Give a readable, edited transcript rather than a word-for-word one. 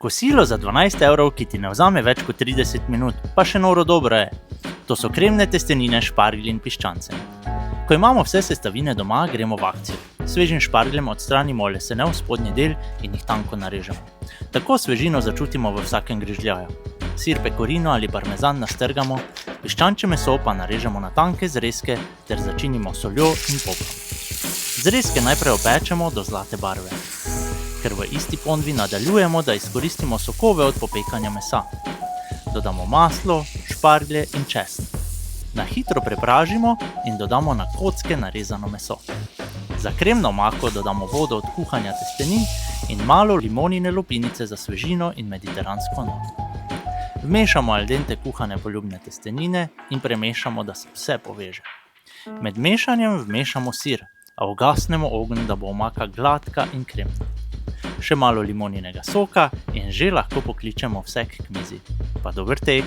Kosilo za 12 €, ki ti ne vzame več kot 30 minut, pa še noro dobro je. To so kremne testenine, šparglji in piščance. Ko imamo vse sestavine doma, gremo v akcijo. Svežim špargljem odstranimo lesene v spodnji del in jih tanko narežemo. Tako svežino začutimo v vsakem grižljaju. Sir pecorino ali parmezan nastrgamo, piščančje meso pa narežemo na tanke zrezke ter začinimo s soljo in poprom. Zrezke najprej opečemo do zlate barve. Ker v isti ponvi nadaljujemo, da izkoristimo sokove od popekanja mesa. Dodamo maslo, šparglje in česen. Na hitro prepražimo in dodamo na kocke narezano meso. Za kremno omako dodamo vodo od kuhanja testenin in malo limonine lupinice za svežino in mediteransko noto. Vmešamo al dente kuhane poljubne testenine in premešamo, da se vse poveže. Med mešanjem vmešamo sir, a ugasnemo ogenj, da bo omaka gladka in kremna. Še malo limoninega soka in že lahko pokličemo vse k mizi. Pa dober tek!